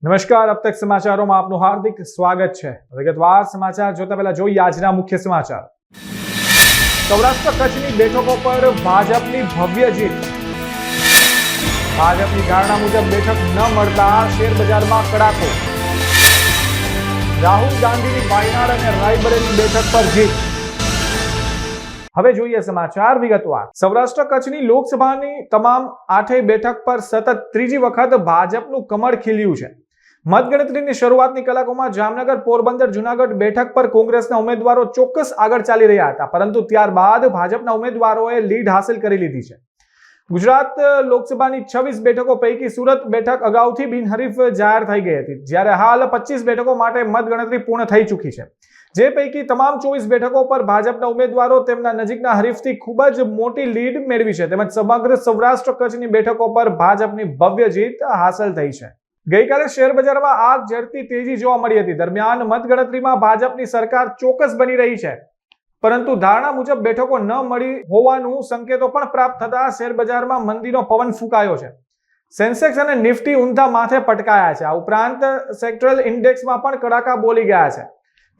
નમસ્કાર, अब तक સમાચારોમાં આપનું હાર્દિક સ્વાગત છે। વિગતવાર સમાચાર જોતા પહેલા જોઈએ આજના મુખ્ય સમાચાર। સૌરાષ્ટ્ર કચ્છની બેઠકો પર ભાજપની ભવ્ય જીત। ભાજપની ધારણા મુજબ બેઠક ન મળતા શેરબજારમાં કડાકો। રાહુલ ગાંધીની વાયનાડ અને રાયબરેલી બેઠક પર જીત। હવે જોઈએ સમાચાર વિગતવાર। સૌરાષ્ટ્ર કચ્છની લોકસભાની તમામ 8 બેઠક પર સતત ત્રીજી વખત ભાજપનું કમળ ખીલ્યું છે। મતગણતરીની શરૂઆતની કલાકોમાં જામનગર, પોરબંદર, જૂનાગઢ બેઠક પર કોંગ્રેસના ઉમેદવારો ચોક્કસ આગળ ચાલી રહ્યા હતા, પરંતુ ત્યારબાદ ભાજપના ઉમેદવારોએ લીડ હાંસલ કરી લીધી છે। ગુજરાત લોકસભાની 26 બેઠકો પૈકી સુરત બેઠક અગાઉથી બિનહરીફ જાહેર થઈ ગઈ હતી, જ્યારે હાલ 25 બેઠકો માટે મતગણતરી પૂર્ણ થઈ ચૂકી છે, જે પૈકી તમામ 24 બેઠકો પર ભાજપના ઉમેદવારો તેમના નજીકના હરીફથી ખૂબ જ મોટી લીડ મેળવી છે, તેમજ સમગ્ર સૌરાષ્ટ્ર કચ્છની બેઠકો પર ભાજપની ભવ્ય જીત હાંસલ થઈ છે। ગઈકાલે શેરબજારમાં આગ ઝરતી તેજી જોવા મળી હતી। દરમિયાન મતગણતરીમાં ભાજપની સરકાર ચોક્કસ બની રહી છે, પરંતુ ધારણા મુજબ બેઠકો ન મળી હોવાનું સંકેતો પણ પ્રાપ્ત થતા શેરબજારમાં મંદીનો પવન ફૂંકાયો છે। સેન્સેક્સ અને નિફ્ટી ઊંધા માથે પટકાયા છે। આ ઉપરાંત સેક્ટરલ ઇન્ડેક્સમાં પણ કડાકા બોલી ગયા છે,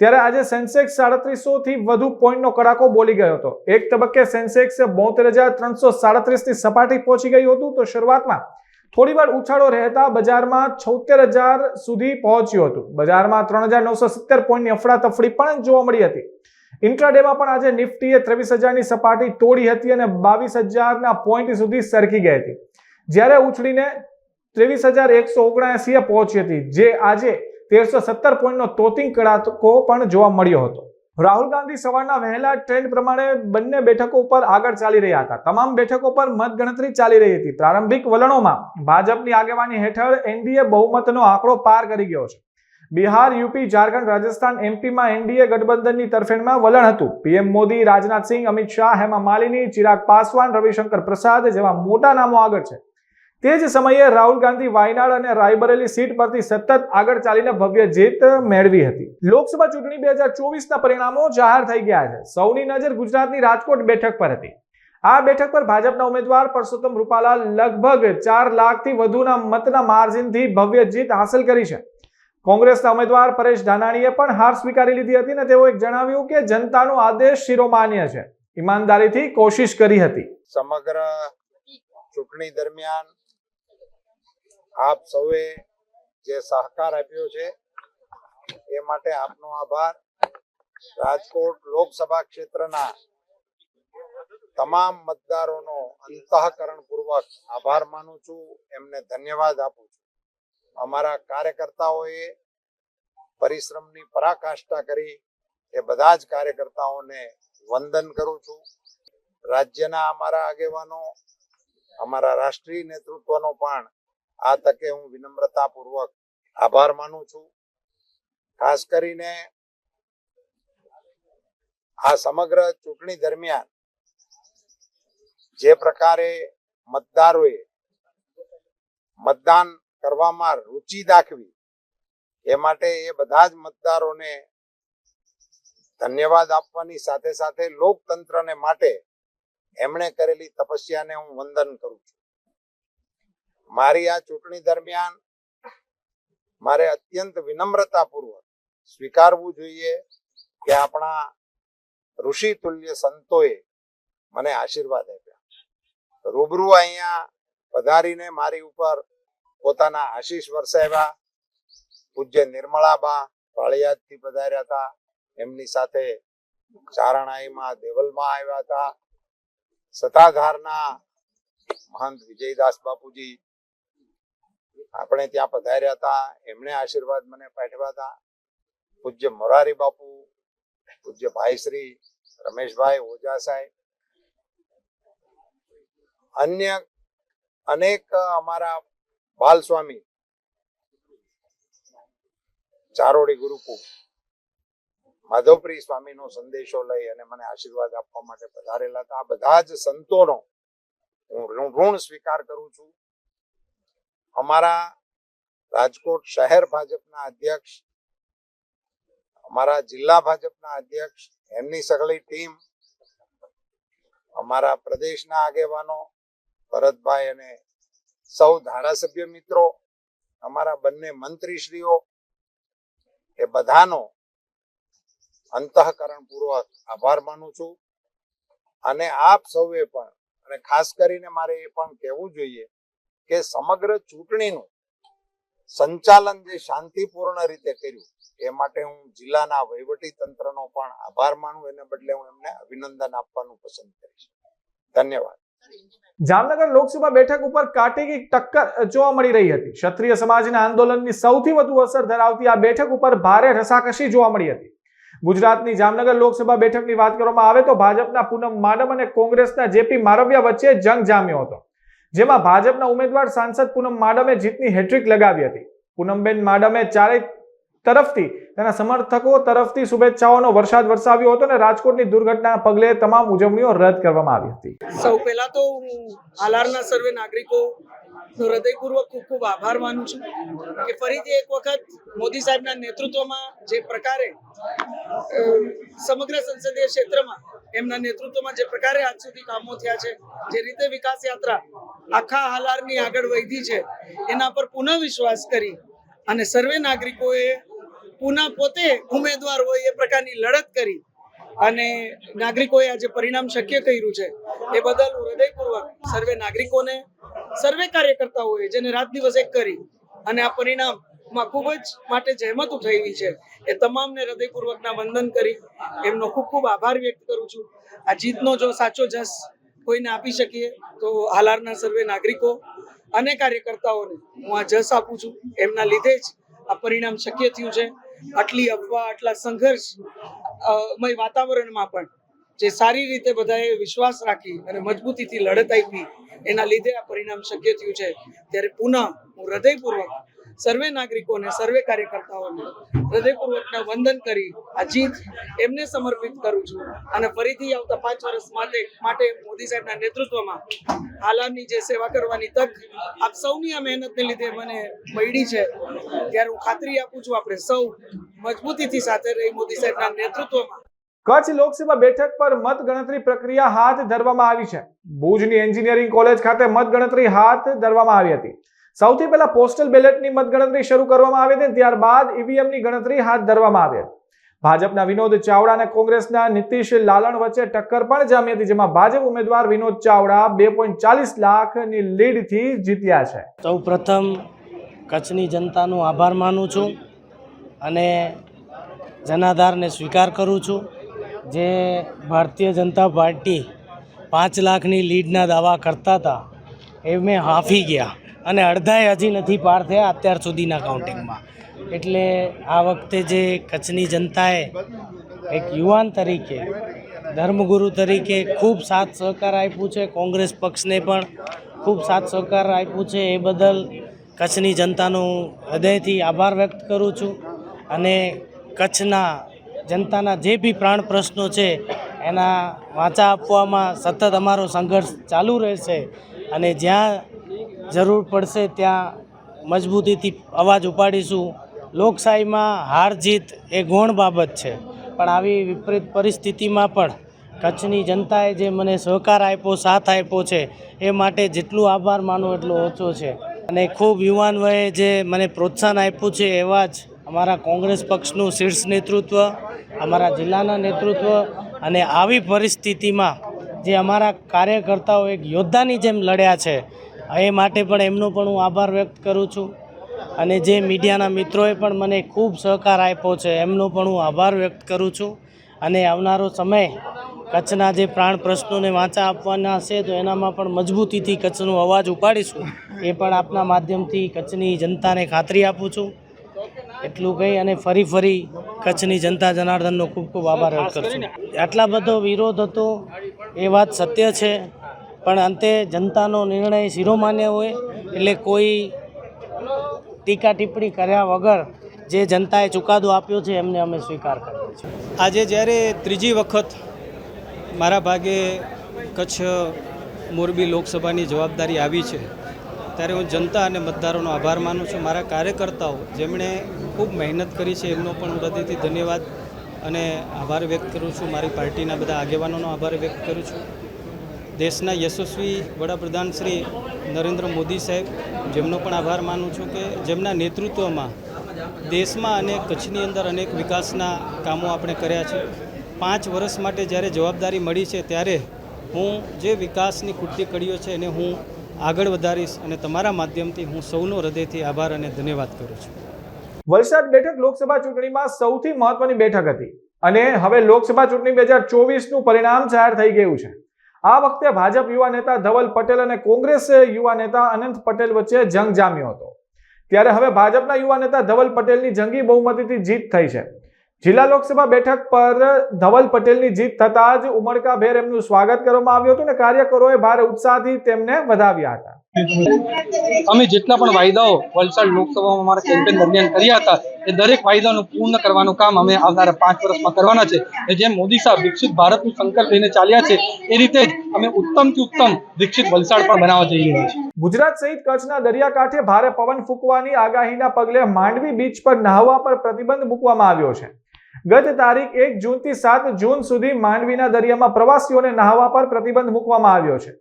ત્યારે આજે સેન્સેક્સ 3700 થી વધુ પોઈન્ટનો કડાકો બોલી ગયો હતો। એક તબક્કે સેન્સેક્સ 72,337 ની સપાટી પહોંચી ગયું હતું, તો શરૂઆતમાં થોડીવાર ઉછાળો રહેતા બજારમાં 76,000 સુધી પહોંચ્યું હતું। બજારમાં 3,970 પોઈન્ટની અફડાતફડી પણ જોવા મળી હતી। ઇન્ટ્રાડેમાં પણ આજે નિફ્ટીએ 23,000ની સપાટી તોડી હતી અને 22,000ના પોઈન્ટ સુધી સરકી ગઈ હતી, જ્યારે ઉછળીને 23,179 પહોંચી હતી, જે આજે 1317 પોઈન્ટનો તોતિંગ કડાકો પણ જોવા મળ્યો હતો। રાહુલ ગાંધી સવારના વહેલા ટ્રેન્ડ પ્રમાણે બંને બેઠકો પર આગળ ચાલી રહ્યા હતા। તમામ બેઠકો પર મતગણતરી ચાલી રહી હતી। પ્રારંભિક વલણોમાં ભાજપની આગેવાની હેઠળ એનડીએ બહુમતનો આંકડો પાર કરી ગયો છે। બિહાર, યુપી, ઝારખંડ, રાજસ્થાન, એમપીમાં એનડીએ ગઠબંધનની તરફેણમાં વલણ હતું। પીએમ મોદી, રાજનાથ સિંહ, અમિત શાહ, હેમા માલિની, ચિરાગ પાસવાન, રવિશંકર પ્રસાદ જેવા મોટા નામો આગળ છે। તે જ સમયે રાહુલ ગાંધી વાયનાડ અને રાયબરેલી સીટ પરથી સતત આગળ ચાલીને ભવ્ય જીત મેળવી હતી। લોકસભા ચૂંટણી 2024ના પરિણામો જાહેર થઈ ગયા છે। સૌની નજર ગુજરાતની રાજકોટ બેઠક પર હતી। આ બેઠક પર ભાજપના ઉમેદવાર પરસોત્તમ રૂપાલા લગભગ 4 લાખથી વધુના મતના માર્જિનથી ભવ્ય જીત હાંસલ કરી છે। કોંગ્રેસના ઉમેદવાર પરેશ ધાનાણીએ પણ હાર સ્વીકારી લીધી હતી અને તેઓએ જણાવ્યું કે જનતાનો આદેશ શિરોમાન્ય છે, ઈમાનદારીથી કોશિશ કરી હતી। સમગ્ર ચૂંટણી દરમિયાન આપ સૌએ જે સહકાર આપ્યો છે એ માટે આપનો આભાર। રાજકોટ લોકસભા ક્ષેત્રના તમામ મતદારોનો અંતઃકરણપૂર્વક આભાર માનું છું, એમને ધન્યવાદ આપું છું। અમારા કાર્યકર્તાઓએ પરિશ્રમની પરાકાષ્ઠા કરી, એ બધા જ કાર્યકર્તાઓને વંદન કરું છું। રાજ્યના અમારા આગેવાનો, અમારા રાષ્ટ્રીય નેતૃત્વનો પણ આ તકે હું વિનમ્રતાપૂર્વક આભાર માનું છું। ખાસ કરીને આ સમગ્ર ચૂંટણી દરમિયાન જે પ્રકારે મતદારોએ મતદાન કરવામાં રુચિ દાખવી, એ માટે એ બધા જ મતદારોને ધન્યવાદ આપવાની સાથે સાથે લોકતંત્રને માટે એમણે કરેલી તપસ્યાને હું વંદન કરું છું। મારી આ ચૂંટણી દરમિયાન મારે અત્યંત વિનમ્રતાપૂર્વક સ્વીકારવું જોઈએ કે આપણા ઋષિ તુલ્ય સંતોએ મને આશીર્વાદ આપ્યા। રૂબરૂ અહીંયા પધારીને મારી ઉપર પોતાના આશીષ વરસાવ્યા। પૂજ્ય નિર્મળાબા પાળિયાદથી પધાર્યા હતા, એમની સાથે ચારણાઈમાં દેવલમાં આવ્યા હતા। સત્તાધારના મહંત વિજયદાસ બાપુજી આપણે ત્યાં પધાર્યા હતા, એમણે આશીર્વાદ મને પાઠવ્યા હતા। પૂજ્ય મોરારી બાપુ, પૂજ્ય ભાઈ શ્રી રમેશભાઈ ઓઝા સાહેબ, અન્ય અનેક અમારા બાલ સ્વામી ચારોડી ગુરુકુળ માધવપ્રિય સ્વામીનો સંદેશો લઈ અને મને આશીર્વાદ આપવા માટે પધારેલા હતા। આ બધા જ સંતોનો હું ઋણ સ્વીકાર કરું છું। અમારા રાજકોટ શહેર ભાજપના અધ્યક્ષ, અમારા જિલ્લા ભાજપના અધ્યક્ષ, એમની સઘળી ટીમ, અમારા પ્રદેશના આગેવાનો ભરતભાઈ અને સૌ ધારાસભ્ય મિત્રો, અમારા બંને મંત્રીશ્રીઓ એ બધાનો અંતઃકરણપૂર્વક આભાર માનું છું. અને આપ સૌએ પણ, અને ખાસ કરીને મારે એ પણ કહેવું જોઈએ કે સમગ્ર ચૂંટણીનું સંચાલન જે શાંતિપૂર્ણ રીતે કર્યું એ માટે હું જિલ્લાના વહીવટી તંત્રનો પણ આભાર માનું. એને બદલે હું એમને અભિનંદન આપવાનું પસંદ કરીશ. ધન્યવાદ. જામનગર લોકસભા બેઠક ઉપર કાટેકી ટક્કર જોવા મળી રહી હતી. ક્ષત્રિય સમાજના આંદોલનની સૌથી વધુ અસર ધરાવતી આ બેઠક ઉપર ભારે રસાકસી જોવા મળી હતી. ગુજરાતની જામનગર લોકસભા બેઠકની વાત કરવામાં આવે તો ભાજપના પૂનમ માડમ અને કોંગ્રેસના જેપી મારવિયા વચ્ચે જંગ જામ્યો હતો, જેમાં ભાજપના ઉમેદવાર સાંસદ પૂનમ માડમે જીતની હેટ્રિક લગાવી હતી. પૂનમબેન માડમે ચારે તરફથી તેના સમર્થકો તરફથી શુભેચ્છાઓનો વરસાદ વરસાવ્યો હતો અને રાજકોટની દુર્ઘટનાના પગલે તમામ ઉજવણીઓ રદ કરવામાં આવી હતી. સૌ પહેલા તો હું હાલારના સર્વે નાગરિકો હૃદયપૂર્વક ખૂબ ખૂબ આભાર માનું છું કે ફરીથી એક વખત મોદી સાહેબના નેતૃત્વમાં જે પ્રકારે સમગ્ર સંસદીય ક્ષેત્રમાં એમના નેતૃત્વમાં જે પ્રકારે આજ સુધી કામો થયા છે, જે રીતે વિકાસ યાત્રા આખા હાલારની આગળ વધી છે, એના પર પુનઃ વિશ્વાસ કરી અને સર્વે નાગરિકોએ પુનઃ પોતે ઉમેદવાર હોય એ પ્રકારની લડત કરી અને નાગરિકોએ આજે પરિણામ શક્ય કર્યું છે. એ બદલ હું હૃદયપૂર્વક સર્વે નાગરિકોને, સર્વે કાર્યકર્તાઓએ જેને રાત દિવસ એક કરી અને આ પરિણામમાં ખૂબ જ માટે જહેમત ઉઠાવી છે, એ તમામને હૃદયપૂર્વકના વંદન કરી એમનો ખૂબ ખૂબ આભાર વ્યક્ત કરું છું. આ જીતનો જો સાચો જસ કોઈને આપી શકીએ તો હાલારના સર્વે નાગરિકો અને કાર્યકર્તાઓને હું આ જસ આપું છું. એમના લીધે જ આ પરિણામ શક્ય થયું છે. આટલી અફવા, આટલા સંઘર્ષમય વાતાવરણમાં પણ જે સારી રીતે બધાએ વિશ્વાસ રાખી અને મજબૂતીથી લડત આપી, એના લીધે આ પરિણામ શક્ય થયું છે. ત્યારે પુનઃ હું હૃદયપૂર્વક સર્વે નાગરિકોને, સર્વે કાર્યકર્તાઓને હૃદયપૂર્વકના વંદન કરી આ જીત એમને સમર્પિત કરું છું. અને ફરીથી આવતા 5 વર્ષ માટે મોદી સાહેબના નેતૃત્વમાં હાલારની જે સેવા કરવાની તક આપ સૌની આ મહેનતને લીધે મને મળી છે, ત્યારે હું ખાતરી આપું છું આપણે સૌ મજબૂતીથી સાથે રહી મોદી સાહેબના નેતૃત્વમાં. કચ્છ લોકસભા બેઠક પર મતગણતરી પ્રક્રિયા હાથ ધરવામાં આવી છે. ભુજની એન્જિનિયરિંગ કોલેજ ખાતે મતગણતરી હાથ ધરવામાં આવી હતી. સૌથી પહેલા પોસ્ટલ બેલેટની મતગણતરી શરૂ કરવામાં આવી હતી, ત્યારબાદ ઈવીએમની ગણતરી હાથ ધરવામાં આવી હતી. ભાજપના વિનોદ ચાવડા અને કોંગ્રેસના નીતિશ લાલણ વચ્ચે ટક્કર પણ જામી હતી, જેમાં ભાજપ ઉમેદવાર વિનોદ ચાવડા 2.40 લાખની લીડથી જીત્યા છે. સૌપ્રથમ કચ્છની જનતાનો આભાર માનું છું અને જનાધારને સ્વીકાર કરું છું. જે ભારતીય જનતા પાર્ટી 5 લાખની લીડના દાવા કરતા હતા એ મેં હાંફી ગયા અને અડધાએ હજી નથી પાર થયા અત્યાર સુધીના કાઉન્ટિંગમાં. એટલે આ વખતે જે કચ્છની જનતાએ એક યુવાન તરીકે, ધર્મગુરુ તરીકે ખૂબ સાથ સહકાર આપ્યું છે, કોંગ્રેસ પક્ષને પણ ખૂબ સાથ સહકાર આપ્યું છે, એ બદલ કચ્છની જનતાનો હૃદયથી આભાર વ્યક્ત કરું છું. અને કચ્છના જનતાના જે બી પ્રાણ પ્રશ્નો છે એના વાંચા આપવામાં સતત અમારો સંઘર્ષ ચાલુ રહેશે અને જ્યાં જરૂર પડશે ત્યાં મજબૂતીથી અવાજ ઉપાડીશું. લોકશાહીમાં હાર જીત એ ગૌણ બાબત છે, પણ આવી વિપરીત પરિસ્થિતિમાં પણ કચ્છની જનતાએ જે મને સહકાર આપ્યો, સાથ આપ્યો છે, એ માટે જેટલું આભાર માનો એટલો ઓછો છે. અને ખૂબ યુવાન વયે જે મને પ્રોત્સાહન આપ્યું છે એવા જ અમારા કોંગ્રેસ પક્ષનું શીર્ષ નેતૃત્વ, અમારા જિલ્લાના નેતૃત્વ અને આવી પરિસ્થિતિમાં જે અમારા કાર્યકર્તાઓ એક યોદ્ધાની જેમ લડ્યા છે એ માટે પણ એમનો પણ હું આભાર વ્યક્ત કરું છું. અને જે મીડિયાના મિત્રોએ પણ મને ખૂબ સહકાર આપ્યો છે એમનો પણ હું આભાર વ્યક્ત કરું છું. અને આવનારો સમય કચ્છના જે પ્રાણ પ્રશ્નોને વાંચા આપવાના હશે તો એનામાં પણ મજબૂતીથી કચ્છનો અવાજ ઉપાડીશું, એ પણ આપના માધ્યમથી કચ્છની જનતાને ખાતરી આપું છું. એટલું કહી અને ફરી કચ્છની જનતા જનાર્દનનો ખૂબ ખૂબ આભાર વ્યક્ત કરું છું. આટલા બધો વિરોધ હતો એ વાત સત્ય છે, પણ અંતે જનતાનો નિર્ણય શિરોમાન્ય હોય એટલે કોઈ ટીકા ટિપ્પણી કર્યા વગર જે જનતાએ ચુકાદો આપ્યો છે એમને અમે સ્વીકાર કરીએ છીએ. આજે જ્યારે ત્રીજી વખત મારા ભાગે કચ્છ મોરબી લોકસભાની જવાબદારી આવી છે, ત્યારે હું જનતા અને મતદારોનો આભાર માનું છું. મારા કાર્યકર્તાઓ જેમણે ખૂબ મહેનત કરી છે એમનો પણ હું હૃદયથી ધન્યવાદ અને આભાર વ્યક્ત કરું છું. મારી પાર્ટીના બધા આગેવાનોનો આભાર વ્યક્ત કરું છું. દેશના યશસ્વી વડાપ્રધાન શ્રી નરેન્દ્ર મોદી સાહેબ, જેમનો પણ આભાર માનું છું કે જેમના નેતૃત્વમાં દેશમાં અને કચ્છની અંદર અનેક વિકાસના કામો આપણે કર્યા છે. 5 વર્ષ માટે જ્યારે જવાબદારી મળી છે ત્યારે હું જે વિકાસની ખૂટતી કડીઓ છે એને હું આગળ વધારીશ અને તમારા માધ્યમથી હું સૌનો હૃદયથી આભાર અને ધન્યવાદ કરું છું. વલસાડ બેઠક લોકસભા ચૂંટણીમાં સૌથી મહત્વની બેઠક હતી અને હવે લોકસભા ચૂંટણી 2024નું પરિણામ જાહેર થઈ ગયું છે. આ વખતે ભાજપ યુવા નેતા ધવલ પટેલ અને કોંગ્રેસ યુવા નેતા અનંત પટેલ વચ્ચે જંગ જામ્યો હતો. ત્યારે હવે ભાજપના યુવા નેતા ધવલ પટેલની જંગી બહુમતીથી જીત થઈ છે. જિલ્લા લોકસભા બેઠક પર ધવલ પટેલની જીત થતા જ ઉમળકાભેર એમનું સ્વાગત કરવામાં આવ્યું હતું અને કાર્યકરોએ ભારે ઉત્સાહથી તેમને વધાવ્યા હતા. અમે જેટલા પણ વાયદાઓ વલસાડ લોકસભામાં અમારા કેમ્પેન દરમિયાન કર્યા હતા એ દરેક વાયદાનું પૂર્ણ કરવાનું કામ અમે આવનારા 5 વર્ષમાં કરવાના છે. જેમ મોદી સાહેબ વિકસિત ભારતનું સંકલ્પ લઈને ચાલ્યા છે એ રીતે જ અમે ઉત્તમથી ઉત્તમ વિકસિત વલસાડ પણ બનાવવા જઈ રહ્યા છીએ. ગુજરાત સહિત કચ્છના દરિયાકાંઠે ભારે પવન ફૂંકવાની આગાહીના પગલે માંડવી બીચ પર નહાવા પર પ્રતિબંધ મૂકવામાં આવ્યો છે. ગત તારીખ 1 જૂનથી 7 જૂન સુધી માંડવીના દરિયામાં પ્રવાસીઓને નહાવા પર પ્રતિબંધ મૂકવામાં આવ્યો છે.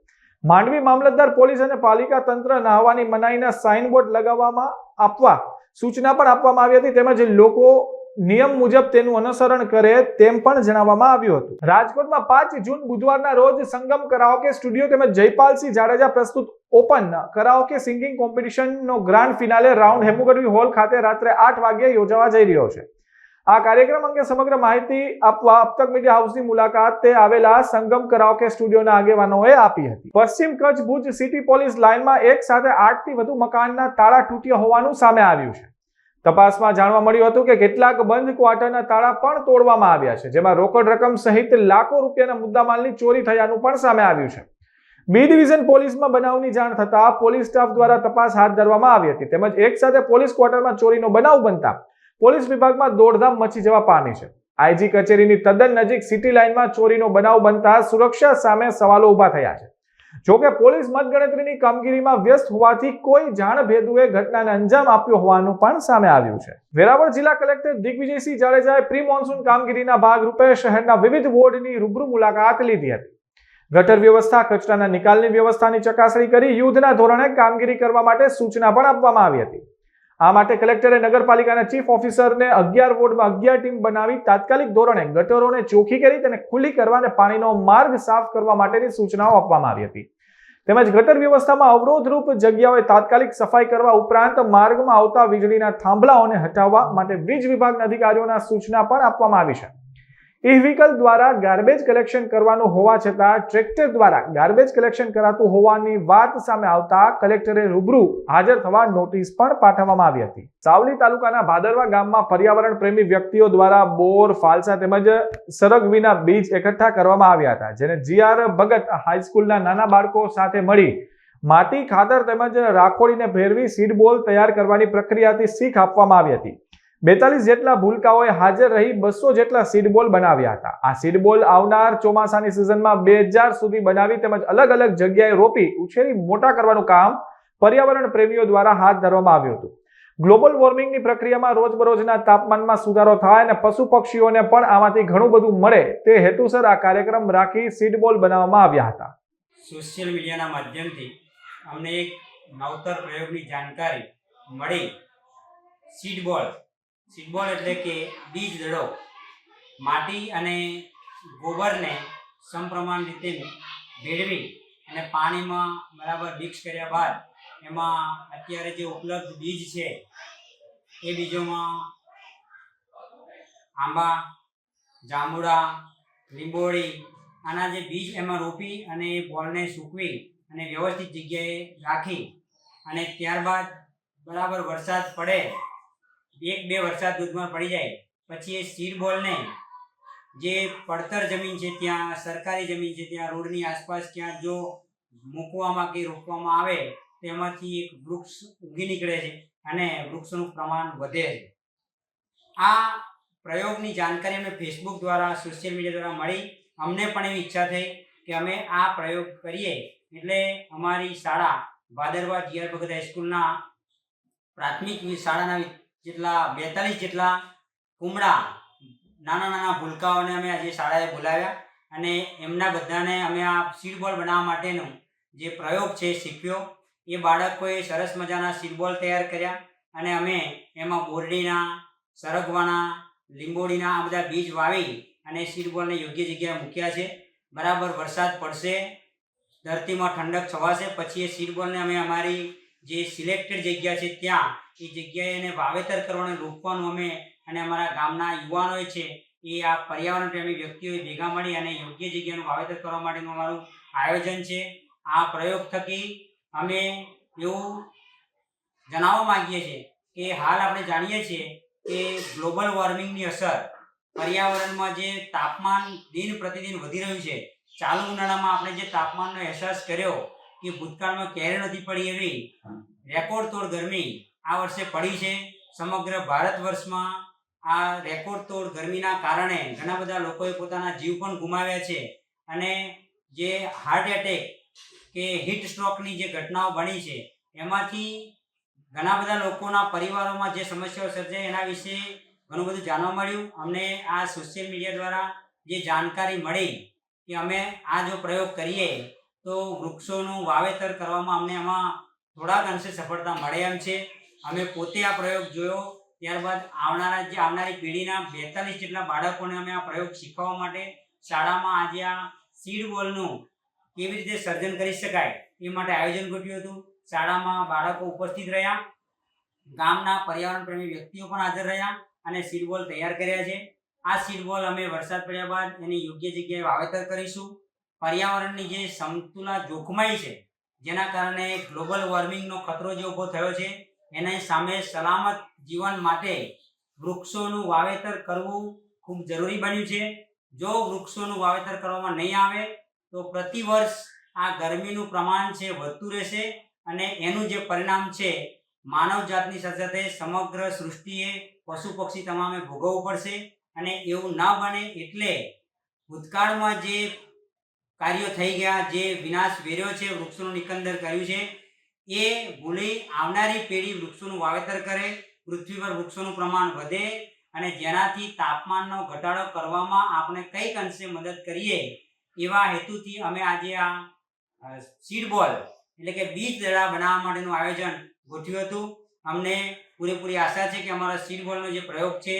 માંડવી મામલતદાર પોલીસ અને પાલિકા તંત્ર નહાવાની મનાઈના સાઇનબોર્ડ લગાવવામાં આપવા સૂચના પણ આપવામાં આવી હતી, તેમજ લોકો નિયમ મુજબ તેનું અનુસરણ કરે તેમ પણ જણાવવામાં આવ્યું હતું. રાજકોટમાં 5 જૂન બુધવારના રોજ સંગમ કરાઓકે સ્ટુડિયો તેમજ જયપાલસિંહ જાડેજા પ્રસ્તુત open karaoke singing કોમ્પિટિશનનો grand finale round Hemu Gadhvi hall ખાતે રાત્રે 8 વાગ્યે યોજાવા જઈ રહ્યો છે. આ કાર્યક્રમ અંગે સમગ્ર માહિતી આપવા અબતક મીડિયા હાઉસની મુલાકાતે આવેલા સંગમ કરાઓકે સ્ટુડિયોના આગેવાનોએ આપી હતી. પશ્ચિમ કચ્છ ભુજ સિટી પોલીસ લાઇનમાં એક સાથે 8 થી વધુ મકાનના તાળા તૂટ્યા હોવાનું સામે આવ્યું છે. તપાસમાં જાણવા મળ્યું હતું કે કેટલાક બંધ ક્વાર્ટરના તાળા પણ તોડવામાં આવ્યા છે, જેમાં રોકડ રકમ સહિત લાખો રૂપિયાના મુદ્દામાલની ચોરી થયાનું પણ સામે આવ્યું છે. બી ડિવિઝન પોલીસમાં બનાવની જાણ થતા પોલીસ સ્ટાફ દ્વારા તપાસ હાથ ધરવામાં આવી હતી, તેમજ એક સાથે પોલીસ ક્વાર્ટરમાં ચોરીનો બનાવ બનતા પોલીસ વિભાગમાં દોડધામ મચી જવા પામી છે. આઈજી કચેરીની તદ્દન નજીક સિટી લાઇનમાં ચોરીનો બનાવ બનતા સુરક્ષા સામે સવાલો ઉભા થયા છે. જોકે પોલીસ મતગણતરીની કામગીરીમાં વ્યસ્ત હોવાથી કોઈ જાણભેદુએ ઘટનાને અંજામ આપ્યો હોવાનું પણ સામે આવ્યું છે. વેરાવળ જિલ્લા કલેક્ટર દિગ્વિજયસિંહ જાડેજાએ પ્રી મોન્સૂન કામગીરીના ભાગરૂપે શહેરના વિવિધ વોર્ડની રૂબરૂ મુલાકાત લીધી હતી. ગટર વ્યવસ્થા, કચરાના નિકાલની વ્યવસ્થાની ચકાસણી કરી યુદ્ધના ધોરણે કામગીરી કરવા માટે સૂચના પણ આપવામાં આવી હતી. આ માટે કલેક્ટરે નગરપાલિકાના ચીફ ઓફિસરને 11 વોર્ડમાં 11 ટીમ બનાવી તાત્કાલિક ધોરણે ગટરોને ચોખ્ખી કરી તેને ખુલ્લી કરવા અને પાણીનો માર્ગ સાફ કરવા માટેની સૂચનાઓ આપવામાં આવી હતી. તેમજ ગટર વ્યવસ્થામાં અવરોધરૂપ જગ્યાઓએ તાત્કાલિક સફાઈ કરવા ઉપરાંત માર્ગમાં આવતા વીજળીના થાંભલાઓને હટાવવા માટે વીજ વિભાગના અધિકારીઓના સૂચના પણ આપવામાં આવી છે. ઈ-વ્હીકલ દ્વારા ગાર્બેજ કલેક્શન કરવાનું હોવા છતાં ટ્રેક્ટર દ્વારા ગાર્બેજ કલેક્શન કરાતું હોવાની વાત સામે આવતા કલેક્ટરે રૂબરૂ હાજર થવા નોટિસ પણ પાઠવવામાં આવી હતી. સાવલી તાલુકાના ભાદરવા ગામમાં પર્યાવરણ પ્રેમી વ્યક્તિઓ દ્વારા બોર, ફાલસા તેમજ સરગવીના બીજ એકઠા કરવામાં આવ્યા હતા, જેને જીઆર ભગત હાઈસ્કૂલના નાના બાળકો સાથે મળી માટી, ખાતર તેમજ રાખોડીને ભેરવી સીડ બોલ તૈયાર કરવાની પ્રક્રિયાથી શીખ આપવામાં આવી હતી. 42 જેટલા ભૂલકાઓએ હાજર રહી 200 જેટલા સીડ બોલ બનાવ્યા હતા. આ સીડ બોલ આવનાર ચોમાસાની સિઝનમાં 2000 સુધી બનાવી તેમજ અલગ અલગ જગ્યાએ રોપી ઉછેરી મોટા કરવાનું કામ પર્યાવરણ પ્રેમીઓ દ્વારા હાથ ધરવામાં આવ્યું હતું. ગ્લોબલ વોર્મિંગની પ્રક્રિયામાં રોજબરોજના તાપમાનમાં સુધારો થાય અને પશુ પક્ષીઓને પણ આમાંથી ઘણું બધું મળે તે હેતુસર આ કાર્યક્રમ રાખી સીડ બોલ બનાવવામાં આવ્યા હતા. સોશિયલ મીડિયાના માધ્યમથી અમને એક નવતર પ્રયોગની જાણકારી મળી. સીડ બોલ એટલે કે બીજ દડો. માટી અને ગોબરને સમપ્રમાણ રીતે ભેળવી અને પાણીમાં બરાબર મિક્સ કર્યા બાદ એમાં અત્યારે જે ઉપલબ્ધ બીજ છે એ બીજોમાં આંબા, જાંબુડા, લીંબોળી આના જે બીજ એમાં રોપી અને એ બોલને સૂકવી અને વ્યવસ્થિત જગ્યાએ રાખી અને ત્યારબાદ બરાબર વરસાદ પડે, 1-2 વરસાદ ધોધમાર પડી જાય પછી એ સીડ બોલને જે પડતર જમીન છે ત્યાં, સરકારી જમીન છે ત્યાં, રોડની આસપાસ ક્યાં જો મૂકવામાં કે રોપવામાં આવે તેમાંથી એક વૃક્ષ ઉગી નીકળે છે અને વૃક્ષનું પ્રમાણ વધે છે. આ પ્રયોગની જાણકારી અમે ફેસબુક દ્વારા, સોશિયલ મીડિયા દ્વારા મળી. અમને પણ એવી ઈચ્છા થઈ કે અમે આ પ્રયોગ કરીએ એટલે અમારી શાળા ભાદરવા જીઆર ભગત હાઈસ્કૂલના પ્રાથમિક શાળાના જેટલા 42 જેટલા કુમળા નાના નાના ભૂલકાઓને અમે આજે શાળાએ બોલાવ્યા અને એમના બધાને અમે આ સીડ બોલ બનાવવા માટેનો જે પ્રયોગ છે શીખ્યો. એ બાળકોએ સરસ મજાના સીડ બોલ તૈયાર કર્યા અને અમે એમાં બોરડીના, સરગવાના, લીંબોડીના આ બધા બીજ વાવી અને સીડ બોલને યોગ્ય જગ્યાએ મૂક્યા છે. બરાબર વરસાદ પડશે, ધરતીમાં ઠંડક છવાશે પછી એ સીડ બોલને અમે અમારી જે સિલેક્ટેડ જગ્યા છે ત્યાં એ જગ્યાએ એને વાવેતર કરવાનું, રોપવાનું અમે અને અમારા ગામના યુવાનોએ છે એ આ પર્યાવરણ પ્રેમી વ્યક્તિઓએ ભેગા મળી અને યોગ્ય જગ્યાનું વાવેતર કરવા માટેનું અમારું આયોજન છે. આ પ્રયોગ થકી અમે એવું જણાવવા માંગીએ છીએ કે હાલ આપણે જાણીએ છીએ કે ગ્લોબલ વોર્મિંગની અસર, પર્યાવરણમાં જે તાપમાન દિન પ્રતિદિન વધી રહ્યું છે. ચાલુ ઉનાળામાં આપણે જે તાપમાનનો અહેસાસ કર્યો કે ભૂતકાળમાં ક્યારેય નથી પડી એવી રેકોર્ડ તોડ ગરમી આ વર્ષે પડી છે. સમગ્ર ભારત વર્ષમાં આ રેકોર્ડ તોડ ગરમીના કારણે ઘણા બધા લોકોએ પોતાના જીવ પણ ગુમાવ્યા છે અને જે હાર્ટ એટેક કે હીટ સ્ટ્રોકની જે ઘટનાઓ બની છે એમાંથી ઘણા બધા લોકોના પરિવારોમાં જે સમસ્યાઓ સર્જાઈ એના વિશે ઘણું બધું જાણવા મળ્યું. અમને આ સોશિયલ મીડિયા દ્વારા જે જાણકારી મળી કે અમે આ જો પ્રયોગ કરીએ તો વૃક્ષોનું વાવેતર કરવામાં અમને એમાં થોડાક અંશે સફળતા મળે એમ છે. અમે પોતે આ પ્રયોગ જોયો, ત્યારબાદ આવનારી પેઢીના 42 જેટલા બાળકોને અમે આ પ્રયોગ શીખવવા માટે શાળામાં આજે આ સીડ બોલનું કેવી રીતે સર્જન કરી શકાય એ માટે આયોજન ગોઠવ્યું હતું. શાળામાં બાળકો ઉપસ્થિત રહ્યા, ગામના પર્યાવરણ પ્રેમી વ્યક્તિઓ પણ હાજર રહ્યા અને સીડ બોલ તૈયાર કર્યા છે. આ સીડ બોલ અમે વરસાદ પડ્યા બાદ એની યોગ્ય જગ્યાએ વાવેતર કરીશું. પર્યાવરણની જે સમતુલા જોખમાઈ છે જેના કારણે ગ્લોબલ વોર્મિંગનો ખતરો જે ઊભો થયો છે એની સામે સલામત જીવન માટે વૃક્ષોનું વાવેતર કરવું ખૂબ જરૂરી બન્યું છે. જો વૃક્ષોનું વાવેતર કરવામાં નહીં આવે તો પ્રતિ વર્ષ આ ગરમીનું પ્રમાણ છે વધતું રહેશે અને એનું જે પરિણામ છે માનવ જાતની સાથે સાથે સમગ્ર સૃષ્ટિએ, પશુ પક્ષી તમામે ભોગવવું પડશે. અને એવું ન બને એટલે ભૂતકાળમાં જે કાર્યો થઈ ગયા, જે વિનાશ વેર્યો છે, વૃક્ષોનું નિકંદન કર્યું છે, એ ભૂલી આવનારી પેઢી વૃક્ષોનું વાવેતર કરે, પૃથ્વી પર વૃક્ષોનું પ્રમાણ વધે અને જેનાથી તાપમાનનો ઘટાડો કરવામાં આપણે કંઈક અંશે મદદ કરીએ એવા હેતુથી અમે આજે આ સીડ બોલ એટલે કે બીજ દડા બનાવવા માટેનું આયોજન ગોઠવ્યું હતું. અમને પૂરેપૂરી આશા છે કે અમારા સીડ બોલનો જે પ્રયોગ છે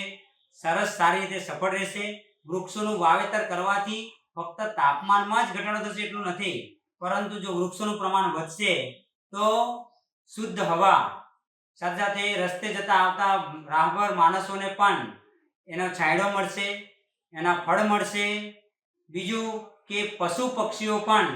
સરસ સારી રીતે સફળ રહેશે. વૃક્ષોનું વાવેતર કરવાથી ફક્ત તાપમાનમાં જ ઘટાડો થશે એટલું નથી, પરંતુ જો વૃક્ષોનું પ્રમાણ વધશે તો શુદ્ધ હવા સાથે સાથે રસ્તે જતા આવતા રાહબર માણસોને પણ એનો છાંયડો મળશે, એના ફળ મળશે. બીજું કે પશુ પક્ષીઓ પણ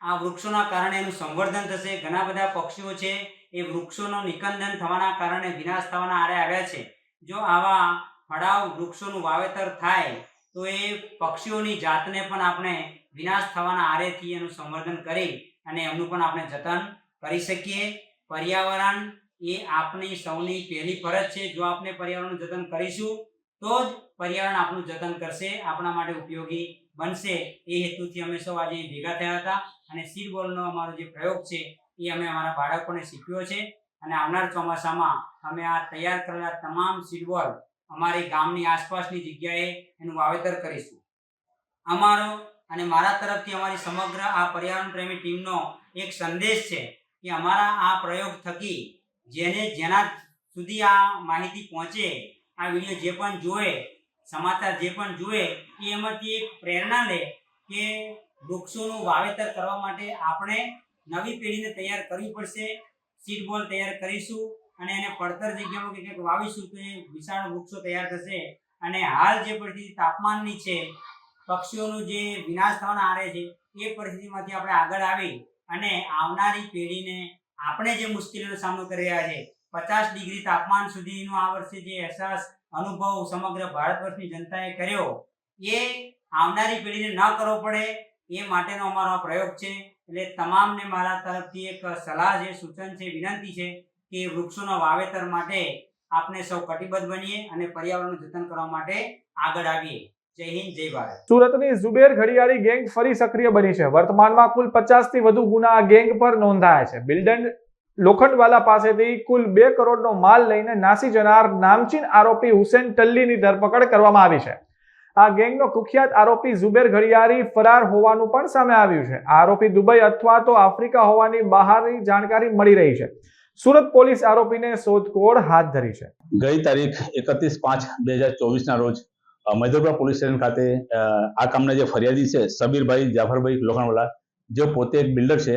આ વૃક્ષોના કારણે એનું સંવર્ધન થશે. ઘણા બધા પક્ષીઓ છે એ વૃક્ષોનું નિકંદન થવાના કારણે વિનાશ થવાના આરે આવ્યા છે. જો આવા ફળાવ વૃક્ષોનું વાવેતર થાય તો એ પક્ષીઓની જાતને પણ આપણે વિનાશ થવાના આરેથી એનું સંવર્ધન કરી અને એમનું પણ આપણે જતન કરી શકીએ. પર્યાવરણ એ આપણી સૌની પહેલી ફરજ છે. જો આપણે પર્યાવરણનું જતન કરીશું તો જ પર્યાવરણ આપણું જતન કરશે, આપણા માટે ઉપયોગી બનશે. એ હેતુથી અમે સૌ આજે ભેગા થયા હતા અને સીડ બોલનો અમારો જે પ્રયોગ છે એ અમે અમારા બાળકોને શીખ્યો છે અને આવનાર ચોમાસામાં અમે આ તૈયાર કરેલા તમામ સીડ બોલ અમારી ગામની આસપાસની જગ્યાએ એનું વાવેતર કરીશું. અમારો અને મારા તરફથી અમારી સમગ્ર આ પર્યાવરણ પ્રેમી ટીમનો એક સંદેશ છે કે અમારા આ પ્રયોગ થકી જેના સુધી આ માહિતી પહોંચે, આ વિડીયો જે પણ જોવે, સમાચાર જે પણ જોવે એ એમાંથી એક પ્રેરણા લે કે વૃક્ષોનું વાવેતર કરવા માટે આપણે નવી પેઢીને તૈયાર કરવી પડશે. સીડ બોલ તૈયાર કરીશું અને એને પડતર જગ્યામાં કંઈક વાવીશું તો એ વિશાળ વૃક્ષો તૈયાર થશે. અને હાલ જે પરિસ્થિતિ તાપમાનની છે, પક્ષીઓનું જે વિનાશ થવાના આરે છે, એ પરિસ્થિતિમાંથી આપણે આગળ આવી અને આવનારી પેઢીને આપણે જે મુશ્કેલીનો સામનો કરી રહ્યા છે, 50 ડિગ્રી તાપમાન સુધીનો આ વર્ષે જે અહેસાસ અનુભવ સમગ્ર ભારત વર્ષની જનતાએ કર્યો એ આવનારી પેઢીને ન કરવો પડે એ માટેનો અમારો આ પ્રયોગ છે. એટલે તમામને મારા તરફથી એક સલાહ છે, સૂચન છે, વિનંતી છે કે વૃક્ષોના વાવેતર માટે આપણે સૌ કટિબદ્ધ બનીએ અને પર્યાવરણનું જતન કરવા માટે આગળ આવીએ. જય હિન્દ, જય ભારત. સુરતની ઝુબેર ઘડિયાળી ગેંગ ફરી સક્રિય બની છે. વર્તમાનમાં કુલ 50 થી વધુ ગુના આ ગેંગ પર નોંધાયા છે. બિલ્ડન લોખંડવાલા પાસેથી કુલ 2 કરોડનો માલ લઈને નાસી જનાર નામચીન આરોપી હુસેન ટલ્લીની ધરપકડ કરવામાં આવી છે. આ ગેંગનો કુખ્યાત આરોપી ઝુબેર ઘડિયાળી ફરાર હોવાનું પણ સામે આવ્યું છે. આરોપી દુબઈ અથવા તો આફ્રિકા હોવાની બહારની જાણકારી મળી રહી છે. સુરત પોલીસ આરોપીને શોધખોળ હાથ ધરી છે. ગઈ તારીખ 31/5/2024 ના રોજ મૈદરપુરા પોલીસ સ્ટેશન ખાતે આ કામના જે ફરિયાદી છે સબીરભાઈ જાફરભાઈ લોખંડવાલા, જે પોતે એક બિલ્ડર છે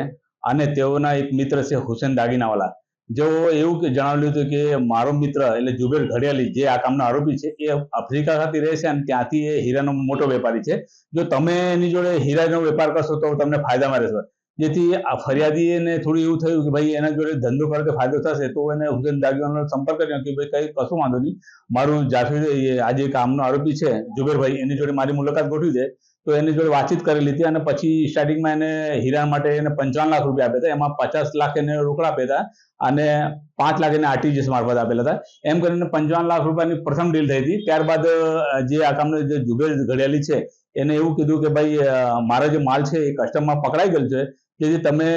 અને તેઓના એક મિત્ર છે હુસેન દાગીનાવાલા, જેઓ એવું જણાવ્યું હતું કે મારો મિત્ર એટલે ઝુબેર ઘડિયાળી જે આ કામના આરોપી છે એ આફ્રિકા ખાતે રહે છે અને ત્યાંથી એ હીરાનો મોટો વેપારી છે. જો તમે એની જોડે હીરાનો વેપાર કરશો તો તમને ફાયદામાં રહેશો. જેથી આ ફરિયાદીને થોડું એવું થયું કે ભાઈ એના જોડે ધંધો કરે તો ફાયદો થશે, તો એને હુસેન દાગીનાનો સંપર્ક કર્યો કે ભાઈ કંઈ કશું વાંધો નહીં, મારું જાફર આજે કામનો આરોપી છે ઝુબેરભાઈ, એની જોડે મારી મુલાકાત ગોઠવી દે. તો એની જોડે વાતચીત કરેલી હતી અને પછી સ્ટાર્ટિંગમાં એને હીરા માટે એને 55 લાખ રૂપિયા આપ્યા હતા. એમાં 50 લાખ એને રોકડા આપ્યા હતા અને 5 લાખ એને આરટીજીએસ મારફત આપેલા હતા. એમ કરીને 55 લાખ રૂપિયાની પ્રથમ ડીલ થઈ હતી. ત્યારબાદ જે આ કામનો જે ઝુબેર ઘડિયાળી છે એને એવું કીધું કે ભાઈ મારો જે માલ છે એ કસ્ટમમાં પકડાઈ ગયેલ છે, જેથી તમે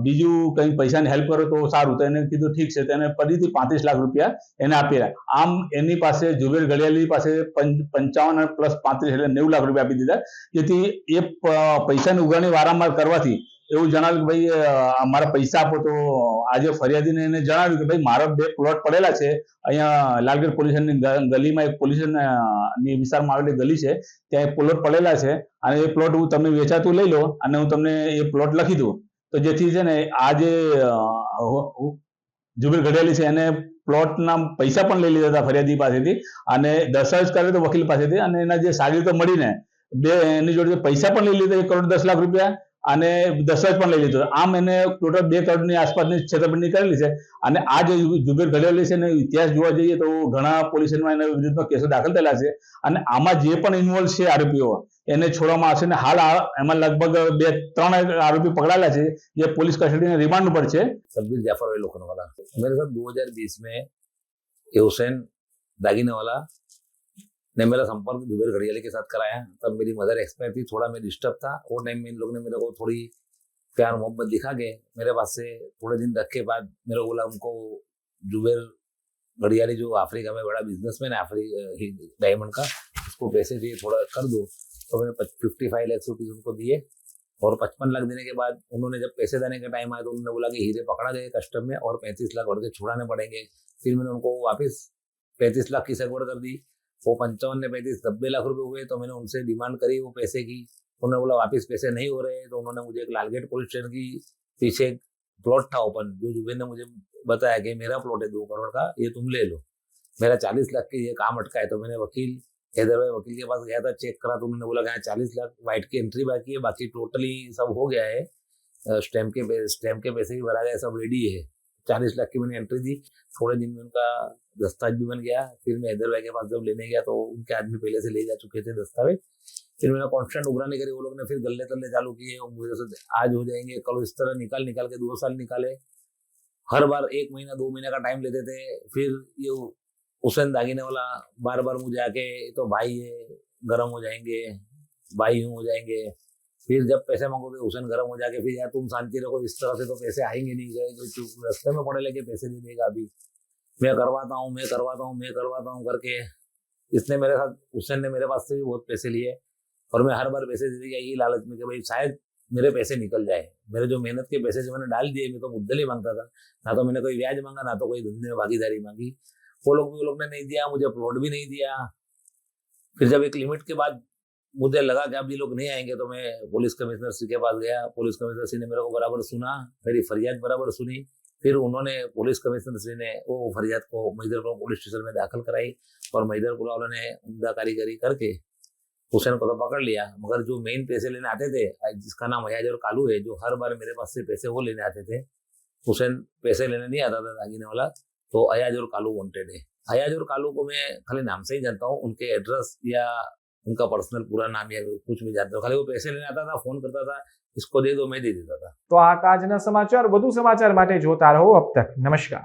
બીજું કંઈ પૈસાની હેલ્પ કરો તો સારું. તો એને કીધું ઠીક છે. તો એને ફરીથી 35 લાખ રૂપિયા એને આપેલા. આમ એની પાસે ઝુબેર ઘડિયાળી પાસે 55 પ્લસ 35 એટલે 90 લાખ રૂપિયા આપી દીધા. જેથી એ પૈસાની ઉઘરાણી વારંવાર કરવાથી એવું જણાવ્યું કે ભાઈ મારા પૈસા આપો. તો આજે ફરિયાદીને એને જણાવ્યું કે ભાઈ મારા 2 પ્લોટ પડેલા છે અહીંયા લાલગેટ પોલીસ સ્ટેશનની ગલીમાં, એક પોલીસ સ્ટેશનની વિસ્તારમાં આવેલી ગલી છે, ત્યાં એક પ્લોટ પડેલા છે અને એ પ્લોટ હું તમે વેચાતું લઈ લો અને હું તમને એ પ્લોટ લખી દઉં. તો જેથી છે ને આ જે ઝુબેર ઘડિયાળી છે એને પ્લોટના પૈસા પણ લઈ લીધા હતા ફરિયાદી પાસેથી અને દસ્તાવેજ કર્યો તો વકીલ પાસેથી, અને એના જે સાગરીતો મળીને એની જોડે પૈસા પણ લઈ લીધા 1,10,00,000 રૂપિયા અને દસ્તાવેજ પણ લઈ લીધો. આમ એને ટોટલ 2 કરોડની આસપાસની છેતરપિંડી કરેલી છે. અને આ જે ઝુબેર ઘડિયાળી છે ને ઇતિહાસ જોવા જઈએ તો ઘણા પોલીસ સ્ટેશનમાં એના વિરુદ્ધમાં કેસો દાખલ થયેલા છે અને આમાં જે પણ ઇન્વોલ્વ છે આરોપીઓ એને છોડવામાં આવશે ને હાલ એમાં લગભગ 2-3 આરોપી પકડાયેલા છે જે પોલીસ કસ્ટડીના રિમાન્ડ ઉપર છે. सबीर जाफर भाई लोखंडवाला मेरे साथ 2020 में ये हुसैन दागीनेवाला ने मेरा संपर्क ज़ुबैर घड़ियाली के साथ कराया. तब मेरी मदर एक्सपायर थी, थोड़ा मैं डिस्टर्ब था. वो टाइम में इन लोगों ने मेरे को थोड़ी प्यार मोहब्बत दिखा के मेरे पास से थोड़े दिन रख के बाद मेरे को बोला उनको ज़ुबैर घड़ियाली जो अफ्रीका में बड़ा बिजनेसमैन है डायमंड का, उसको पैसे चाहिए थोड़ा कर दो. तो मैंने 55 लाख रुपीज़ उनको दिए और 55 लाख देने के बाद उन्होंने जब पैसे देने का टाइम आया तो उन्होंने बोला कि हीरे पकड़ा गए कस्टम में और 35 लाख और के छुड़ाने पड़ेंगे. फिर मैंने उनको वापस 35 लाख की सगवड़ कर दी. वो 55 ने 35 90 लाख रुपए हुए. तो मैंने उनसे डिमांड करी वो पैसे की. उन्होंने बोला वापस पैसे नहीं हो रहे. तो उन्होंने मुझे एक लालगेट पुलिस स्टेशन की पीछे एक प्लॉट था ओपन, जो जुबेर ने मुझे बताया कि मेरा प्लॉट है 2 करोड़ का, ये तुम ले लो. मेरा 40 लाख के ये काम अटका है. तो मैंने वकील हैदराबाद वकील के पास गया था, चेक करा तो उन्होंने बोला कि 40 लाख वाइट की एंट्री बाकी है, बाकी टोटली सब हो गया है, स्टैम्प के पैसे भी भरा गया, सब रेडी है. 40 लाख की मैंने एंट्री दी. थोड़े दिन में उनका दस्तावेज भी बन गया. फिर मैं हैदराबाद के पास जब लेने गया तो उनके आदमी पहले से ले जा चुके थे दस्तावेज. फिर मैंने कॉन्स्टेंट उगरानी करी. वो लोग ने फिर गल्ले तल्ले चालू किए. मुझे से आज हो जाएंगे कल, इस तरह निकाल के 2 साल निकाले. हर बार 1 महीना 2 महीने का टाइम लेते थे. फिर ये हुसैन दागीनेवाला बार बार मुझे आके तो भाई है गर्म हो जाएंगे, भाई यूं हो जाएंगे. फिर जब पैसे मांगोगे हुसैन गर्म हो जाके फिर यार तुम शांति रखो, इस तरह से तो पैसे आएंगे नहीं, गए रास्ते में पड़े लेके पैसे नहीं देगा, अभी मैं करवाता हूँ करके इसने मेरे साथ, हुसैन ने मेरे पास से भी बहुत पैसे लिए और मैं हर बार पैसे दे दिया यही लालच में कि भाई शायद मेरे पैसे निकल जाए. मेरे जो मेहनत के पैसे जो मैंने डाल दिए, मैं तो मुद्दल ही मांगता था, ना तो मैंने कोई ब्याज मांगा, ना तो कोई धंधे में भागीदारी मांगी. वो लोग ने नहीं दिया, मुझे प्लॉट भी नहीं दिया. फिर जब एक लिमिट के बाद मुझे लगा कि अब ये लोग नहीं आएंगे तो मैं पुलिस कमिश्नर श्री के पास गया. पुलिस कमिश्नर श्री ने मेरे को बराबर सुना, मेरी फरियाद बराबर सुनी. फिर उन्होंने पुलिस कमिश्नर श्री ने वो फरियाद को मैदरपुरा पुलिस स्टेशन में दाखिल कराई और मैदरपुरा वालों ने उम्दा कारीगरी करके हुसैन को तो पकड़ लिया. मगर जो मेन पैसे लेने आते थे, जिसका नाम अयाज और कालू है, जो हर बार मेरे पास से पैसे वो लेने आते थे, हुसैन पैसे लेने नहीं आता था दागीनेवाला, तो अयाज और कालू वांटेड है. अयाज और कालू को मैं खाली नाम से ही जानता हूँ, उनके एड्रेस या उनका पर्सनल पूरा नाम या कुछ भी जानता हूँ. खाली वो पैसे लेने आता था, फोन करता था, इसको दे दो, मैं दे देता था. तो આ આજના સમાચાર, વધુ સમાચાર માટે જોતા રહો અબ તક. નમસ્કાર.